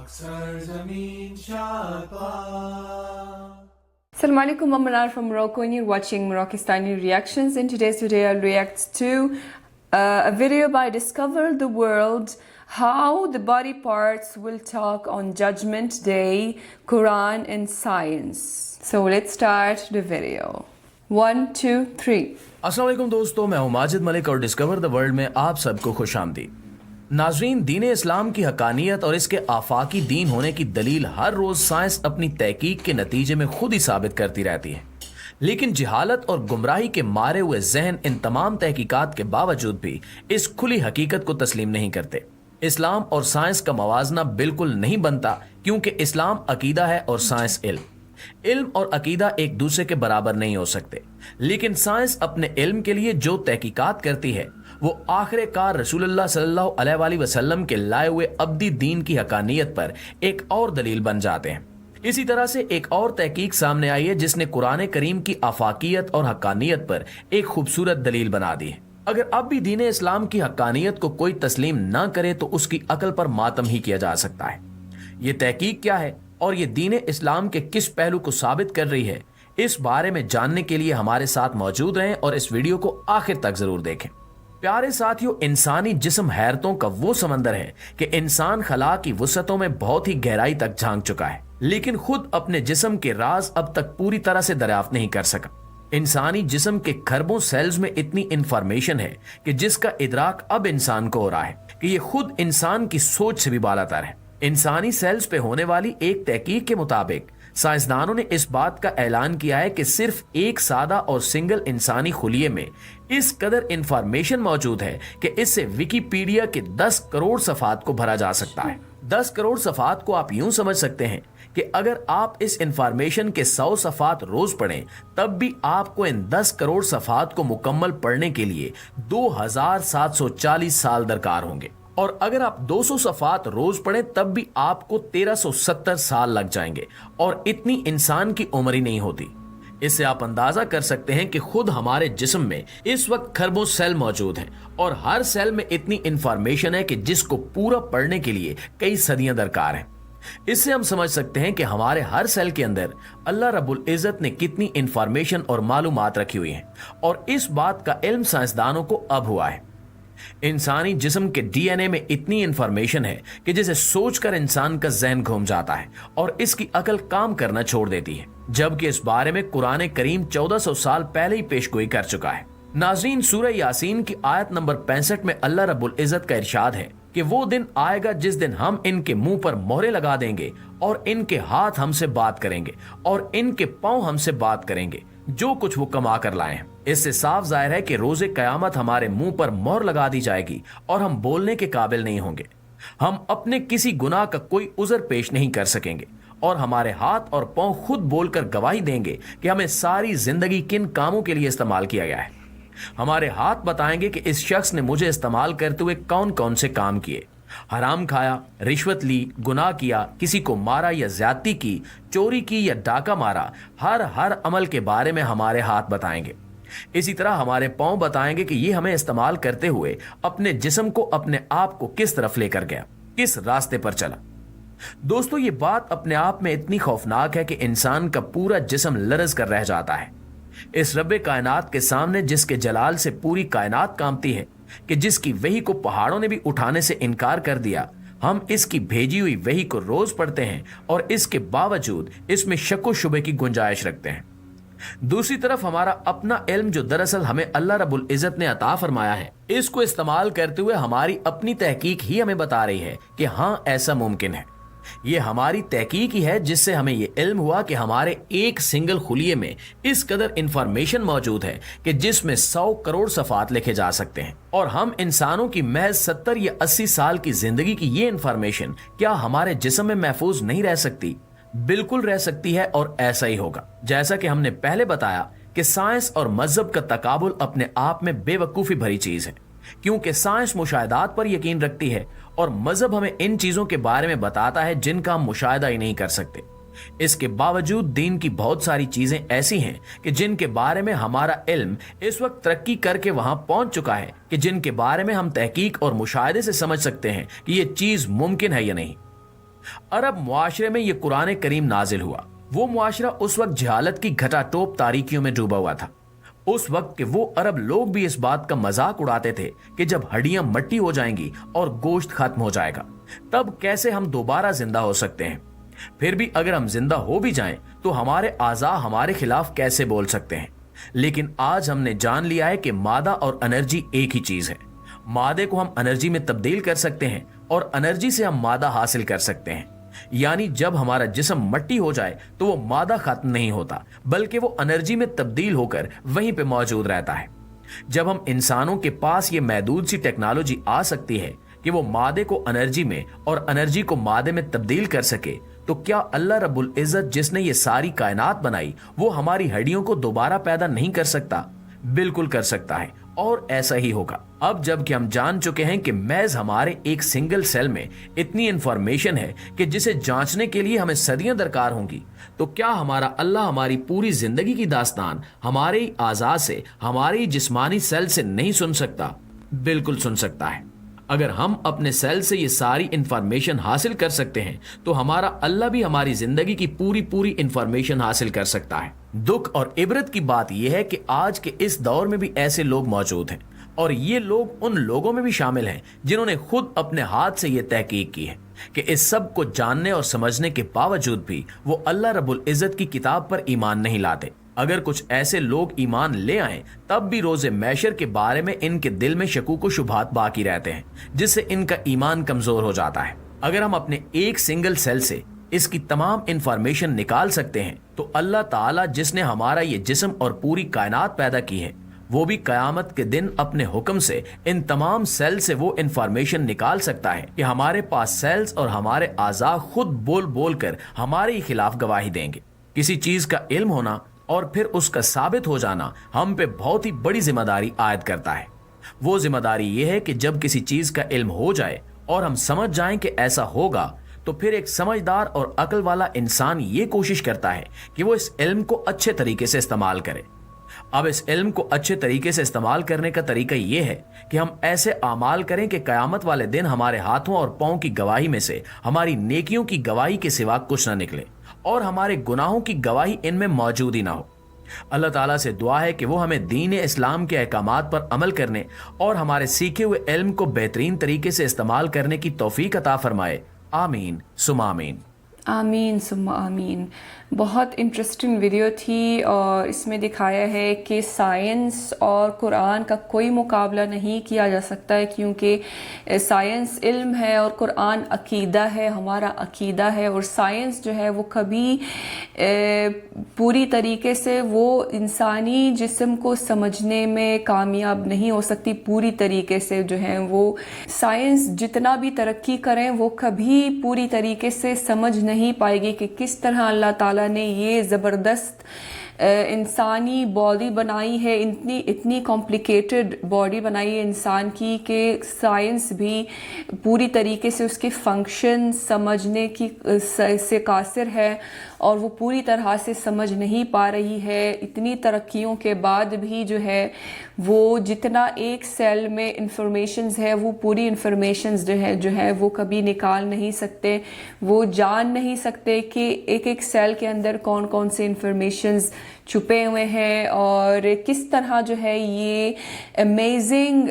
Assalamu alaikum, I'm Manar from Morocco and you're watching Moroccistani Reactions. In today's video I'll react to a video by Discover the World, How the Body Parts Will Talk on Judgment Day, Quran and Science. So let's start the video. 1, 2, 3. अस्सलाम वालेकुम दोस्तों, मैं हूं माजिद मलिक और discover the world में आप सबको खुशामदीद। नाजरीन, दीन इस्लाम की हकानियत और इसके आफाकी दीन होने की दलील हर रोज साइंस अपनी तहकीक के नतीजे में खुद ही साबित करती रहती है, लेकिन जिहालत और गुमराही के मारे हुए जहन इन तमाम तहकीकात के बावजूद भी इस खुली हकीकत को तस्लीम नहीं करते। इस्लाम और साइंस का मवाजना बिल्कुल नहीं बनता, क्योंकि इस्लाम अकीदा है और साइंस इल्म और अकीदा एक दूसरे के बराबर नहीं हो सकते। लेकिन साइंस अपने इल्म के लिए जो तहकीकात करती है वो आखिरकार रसूलुल्लाह सल्लल्लाहु अलैहि वसल्लम के लाए हुए अब्दी दीन की हकानियत पर एक और दलील बन जाते हैं। इसी तरह से एक और तहकीक सामने आई है जिसने कुरान करीम की आफाकियत और हकानियत पर एक खूबसूरत दलील बना दी है। अगर अब भी दीन इस्लाम की हकानियत को कोई तस्लीम ना करे तो उसकी अकल पर मातम ही किया जा सकता है। ये तहकीक क्या है और ये दीन इस्लाम के किस पहलू को साबित कर रही है, इस बारे में जानने के लिए हमारे साथ मौजूद रहें और इस वीडियो को आखिर तक जरूर देखें। प्यारे साथियों, इंसानी जिस्म हैरतों का वो समंदर है कि इंसान खला की वसअतों में बहुत ही गहराई तक झांक चुका है, लेकिन खुद अपने जिस्म के राज अब तक पूरी तरह से दरियाफ्त नहीं कर सका। इंसानी जिस्म के खरबों सेल्स में इतनी इंफॉर्मेशन है कि जिसका इदराक अब इंसान को हो रहा है कि ये खुद इंसान की सोच से भी बालातर है। इंसानी सेल्स पे होने वाली एक तहकीक के मुताबिक साइंसदानों ने इस बात का ऐलान किया है कि सिर्फ एक सादा और सिंगल इंसानी खुलिये में इस कदर इंफॉर्मेशन मौजूद है कि इससे विकिपीडिया के 10 करोड़ सफ़ात को भरा जा सकता है। 10 करोड़ सफ़ात को आप यूं समझ सकते हैं कि अगर आप इस इंफॉर्मेशन के 100 सफ़ात रोज पढ़ें तब भी आपको इन 10 करोड़ सफ़ात को मुकम्मल पढ़ने के लिए 2740 साल दरकार होंगे, और अगर आप 200 सफ़ात रोज पढ़ें तब भी आपको 1370 साल लग जाएंगे, और इतनी इंसान की उम्र ही नहीं होती। इससे आप अंदाजा कर सकते हैं कि खुद हमारे जिस्म में इस वक्त खरबों सेल मौजूद हैं और हर सेल में इतनी इंफॉर्मेशन है कि जिसको पूरा पढ़ने के लिए कई सदियां दरकार हैं। इससे हम समझ सकते हैं कि हमारे हर सेल के अंदर अल्लाह रब्बुल इज़्ज़त ने कितनी इंफॉर्मेशन और मालूमात रखी हुई हैं, और इस बात का इल्म साइंसदानों को अब हुआ है। इंसानी जिस्म के डीएनए में इतनी इंफॉर्मेशन है कि जिसे सोचकर इंसान का जहन घूम जाता है और इसकी अकल काम करना छोड़ देती है, जबकि इस बारे में कुरान करीम 1400 साल पहले ही पेशगोई कर चुका है। नाज़रीन, सूरह यासीन की आयत नंबर 65 में अल्लाह रब्बुल इज़्ज़त का इरशाद है कि वो दिन आएगा जिस दिन हम इनके मुंह पर मोहरे लगा देंगे और इनके हाथ हमसे बात करेंगे और इनके पांव हमसे बात करेंगे जो कुछ वो कमा कर लाए हैं। इससे साफ जाहिर है कि रोजे कयामत हमारे मुंह पर मोहर लगा दी जाएगी और हम बोलने के काबिल नहीं होंगे। हम अपने किसी गुनाह का कोई उज़र पेश नहीं कर सकेंगे और हमारे हाथ और पांव खुद बोलकर गवाही देंगे कि हमें सारी जिंदगी किन कामों के लिए इस्तेमाल किया गया है। हमारे हाथ बताएंगे कि इस शख्स ने मुझे इस्तेमाल करते हुए कौन कौन से काम किए, हराम खाया, रिश्वत ली, गुनाह किया, किसी को मारा या ज्यादती की, चोरी की या डाका मारा, हर अमल के बारे में हमारे हाथ बताएंगे। इसी तरह हमारे पांव बताएंगे कि ये हमें इस्तेमाल करते हुए अपने जिस्म को, अपने आप को किस तरफ लेकर गया, किस रास्ते पर चला। दोस्तों, ये बात अपने आप में इतनी खौफनाक है कि इंसान का पूरा जिस्म लरज कर रह जाता है। इस रब्बे कायनात के सामने, जिसके जलाल से पूरी कायनात कांपती है, कि जिसकी वही को पहाड़ों ने भी उठाने से इनकार कर दिया, हम इसकी भेजी हुई वही को रोज पढ़ते हैं और इसके बावजूद इसमें शक व शुबे की गुंजाइश रखते हैं। दूसरी तरफ हमारा अपना इल्म, जो दरअसल हमें अल्लाह रब्बुल इज़्ज़त ने अता फरमाया है, इसको इस्तेमाल करते हुए हमारी अपनी तहकीक ही हमें बता रही है कि हाँ, ऐसा मुमकिन है। ये हमारी तहकीक ही है जिससे हमें ये इल्म हुआ कि हमारे एक सिंगल खुलिये में इस कदर इंफॉर्मेशन मौजूद है कि जिसमें 100 करोड़ सफ़ात लिखे जा सकते हैं, और हम इंसानों की महज 70 या 80 साल की जिंदगी की ये इंफॉर्मेशन क्या हमारे जिस्म में महफूज नहीं रह सकती? बिल्कुल रह सकती है, और ऐसा ही होगा। जैसा कि हमने पहले बताया कि साइंस और मजहब का तकाबुल अपने आप में बेवकूफ़ी भरी चीज है, क्योंकि साइंस मुशाहिदात पर यकीन रखती है और मजहब हमें इन चीजों के बारे में बताता है जिनका हम मुशाहिदा ही नहीं कर सकते। इसके बावजूद दीन की बहुत सारी चीजें ऐसी हैं कि जिनके बारे में हमारा इल्म इस वक्त तरक्की करके वहां पहुंच चुका है कि जिनके बारे में हम तहकीक और मुशाहिदे से समझ सकते हैं कि ये चीज मुमकिन है या नहीं। अरब मुआशरे में ये कुरान करीम नाजिल हुआ। वो मुआशरा उस वक्त जहालत की घटाटोप तारीकियों में डूबा हुआ था। उस वक्त के वो अरब लोग भी इस बात का मजाक उड़ाते थे कि जब हड्डियां मट्टी हो जाएंगी और गोश्त खत्म हो जाएगा, तब कैसे हम दोबारा जिंदा हो सकते हैं। फिर भी अगर हम जिंदा हो भी जाएं तो हमारे आज़ा हमारे खिलाफ कैसे बोल सकते हैं। लेकिन आज हमने जान लिया है कि मादा और एनर्जी एक ही चीज है। मादे को हम एनर्जी में तब्दील कर सकते हैं और एनर्जी से हम मादा हासिल कर सकते हैं। यानी जब हमारा जिस्म मट्टी हो जाए तो वो मादा खत्म नहीं होता, बल्कि वो एनर्जी में तब्दील होकर वहीं पे मौजूद रहता है। जब हम इंसानों के पास ये महदूद सी टेक्नोलॉजी आ सकती है कि वो मादे को एनर्जी में और एनर्जी को मादे में तब्दील कर सके, तो क्या अल्लाह रब्बुल इज्जत जिसने ये सारी कायनात बनाई वो हमारी हड्डियों को दोबारा पैदा नहीं कर सकता? बिल्कुल कर सकता है, और ऐसा ही होगा। अब जबकि हम जान चुके हैं कि महज हमारे एक सिंगल सेल में इतनी इंफॉर्मेशन है कि जिसे जांचने के लिए हमें सदियां दरकार होंगी, तो क्या हमारा अल्लाह हमारी पूरी जिंदगी की दास्तान हमारे ही आज़ाद से, हमारे ही जिस्मानी सेल से नहीं सुन सकता? बिल्कुल सुन सकता है। अगर हम अपने सेल से ये सारी इंफॉर्मेशन हासिल कर सकते हैं तो हमारा अल्लाह भी हमारी जिंदगी की पूरी इंफॉर्मेशन हासिल कर सकता है। दुख और इबरत की बात यह है कि आज के इस दौर में भी ऐसे लोग मौजूद हैं, और ये लोग उन लोगों में भी शामिल हैं जिन्होंने खुद अपने हाथ से ये तहकीक की है कि इस सब को जानने और समझने के बावजूद भी वो अल्लाह रब्बुल इज्जत की किताब पर ईमान नहीं लाते। अगर कुछ ऐसे लोग ईमान ले आए तब भी रोजे मैशर के बारे में इनके दिल में शकूक व शुबहात बाकी रहते हैं, जिससे इनका ईमान कमजोर हो जाता है। अगर हम अपने एक सिंगल सेल से इसकी तमाम इंफॉर्मेशन निकाल सकते हैं तो अल्लाह ताला जिसने हमारा ये जिस्म और पूरी कायनात पैदा की है, वो भी कयामत के दिन अपने हुक्म से इन तमाम सेल से वो इंफॉर्मेशन निकाल सकता है कि हमारे पास सेल्स और हमारे आज़ा खुद बोल बोल कर हमारे ही खिलाफ गवाही देंगे। किसी चीज का इल्म होना और फिर उसका साबित हो जाना हम पे बहुत ही बड़ी जिम्मेदारी आयद करता है। वो जिम्मेदारी ये है कि जब किसी चीज का इल्म हो जाए और हम समझ जाएं कि ऐसा होगा, तो फिर एक समझदार और अक्ल वाला इंसान ये कोशिश करता है कि वो इस इल्म को अच्छे तरीके से इस्तेमाल करे। अब इस इल्म को अच्छे तरीके से इस्तेमाल करने का तरीका ये है कि हम ऐसे आमाल करें कि कयामत वाले दिन हमारे हाथों और पांव की गवाही में से हमारी नेकियों की गवाही के सिवा कुछ ना निकले और हमारे गुनाहों की गवाही इनमें मौजूद ही ना हो। अल्लाह ताला से दुआ है कि वो हमें दीन इस्लाम के अहकामात पर अमल करने और हमारे सीखे हुए इल्म को बेहतरीन तरीके से इस्तेमाल करने की तौफीक अता फरमाए। आमीन सुम्मा आमीन। आमीन सुम्मा आमीन। बहुत इंटरेस्टिंग वीडियो थी और इसमें दिखाया है कि साइंस और कुरान का कोई मुकाबला नहीं किया जा सकता है, क्योंकि साइंस इल्म है और कुरान अकीदा है, हमारा अकीदा है। और साइंस जो है वो कभी पूरी तरीके से वो इंसानी जिस्म को समझने में कामयाब नहीं हो सकती। पूरी तरीके से जो है वो साइंस जितना भी तरक्की करें वो कभी पूरी तरीके से समझ नहीं पाएगी कि किस तरह अल्लाह ताला ने ये ज़बरदस्त इंसानी बॉडी बनाई है, इतनी कॉम्प्लिकेटेड बॉडी बनाई है इंसान की कि साइंस भी पूरी तरीके से उसके फंक्शन समझने की से कासिर है और वो पूरी तरह से समझ नहीं पा रही है। इतनी तरक्कियों के बाद भी जो है वो जितना एक सेल में इंफॉर्मेशंस है वो पूरी इंफॉर्मेशंस जो है वो कभी निकाल नहीं सकते। वो जान नहीं सकते कि एक एक सेल के अंदर कौन कौन से इंफॉर्मेशंस छुपे हुए हैं और किस तरह जो है ये अमेजिंग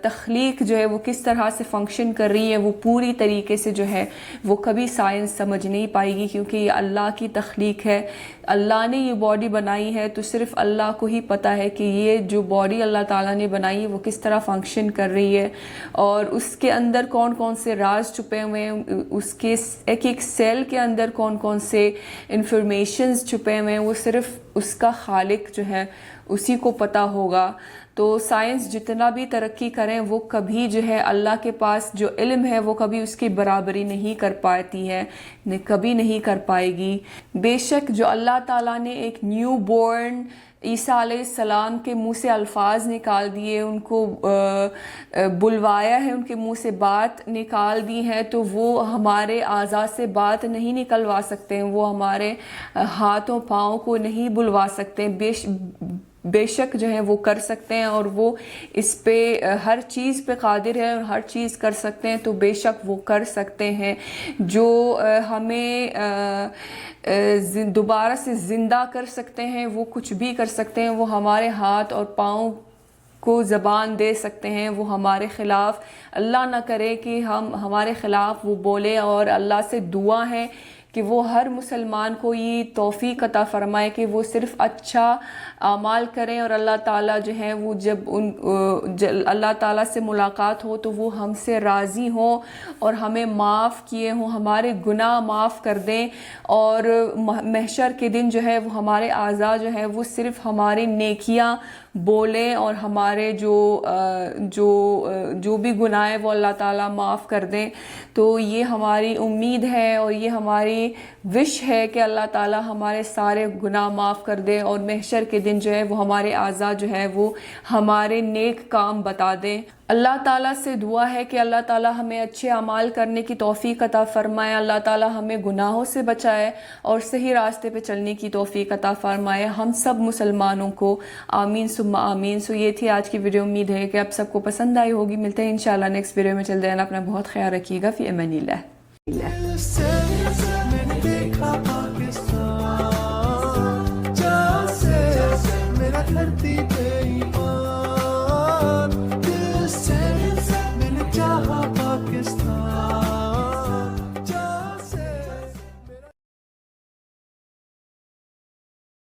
तख्लीक जो है वो किस तरह से फंक्शन कर रही है। वो पूरी तरीके से जो है वो कभी साइंस समझ नहीं पाएगी, क्योंकि ये अल्लाह की तख्लीक है। अल्लाह ने ये बॉडी बनाई है तो सिर्फ अल्लाह को ही पता है कि ये जो बॉडी अल्लाह ताला ने बनाई है वो किस तरह फंक्शन कर रही है और उसके अंदर कौन कौन से राज छुपे हुए हैं, उसके एक एक सेल के अंदर कौन कौन से इंफॉर्मेशंस छुपे हुए हैं, वो सिर्फ उसका खालिक जो है उसी को पता होगा। तो साइंस जितना भी तरक्की करें वो कभी जो है अल्लाह के पास जो इल्म है वो कभी उसकी बराबरी नहीं कर पाती है, कभी नहीं कर पाएगी। बेशक जो अल्लाह ताला ने एक न्यू बॉर्न ईसा अलैहिस्सलाम के मुंह से अल्फाज निकाल दिए, उनको बुलवाया है, उनके मुंह से बात निकाल दी है, तो वो हमारे आज़ा से बात नहीं निकलवा सकते हैं, वो हमारे हाथों पाँव को नहीं बुलवा सकते हैं। بے شک جو ہے وہ کر سکتے ہیں اور وہ اس پہ ہر چیز پہ قادر ہے اور ہر چیز کر سکتے ہیں، تو بے شک وہ کر سکتے ہیں۔ جو ہمیں دوبارہ سے زندہ کر سکتے ہیں، وہ کچھ بھی کر سکتے ہیں، وہ ہمارے ہاتھ اور پاؤں کو زبان دے سکتے ہیں، وہ ہمارے خلاف اللہ نہ کرے کہ ہمارے خلاف وہ بولے، اور اللہ سے دعا ہے کہ وہ ہر مسلمان کو یہ توفیق عطا فرمائے کہ وہ صرف اچھا اعمال کریں، اور اللہ تعالیٰ جو ہے وہ جب اللہ تعالیٰ سے ملاقات ہو تو وہ ہم سے راضی ہوں اور ہمیں معاف کیے ہوں، ہمارے گناہ معاف کر دیں، اور محشر کے دن جو ہے وہ ہمارے اعضاء جو ہے وہ صرف ہماری نیکیاں بولیں اور ہمارے جو بھی گناہ ہے وہ اللہ تعالیٰ معاف کر دیں۔ تو یہ ہماری امید ہے اور یہ ہماری وش ہے کہ اللہ تعالیٰ ہمارے سارے گناہ معاف کر دے، اور محشر کے دن جو ہے وہ ہمارے اعضاء جو ہے وہ ہمارے نیک کام بتا دیں۔ اللہ تعالیٰ سے دعا ہے کہ اللہ تعالیٰ ہمیں اچھے اعمال کرنے کی توفیق عطا فرمائے، اللہ تعالیٰ ہمیں گناہوں سے بچائے اور صحیح راستے پہ چلنے کی توفیق عطا فرمائے ہم سب مسلمانوں کو، آمین ثم آمین۔ سو یہ تھی آج کی ویڈیو، امید ہے کہ آپ سب کو پسند آئی ہوگی۔ ملتے ہیں انشاءاللہ نیکسٹ ویڈیو میں، چل دینا اپنا بہت خیال رکھیے گا، فی امان اللہ۔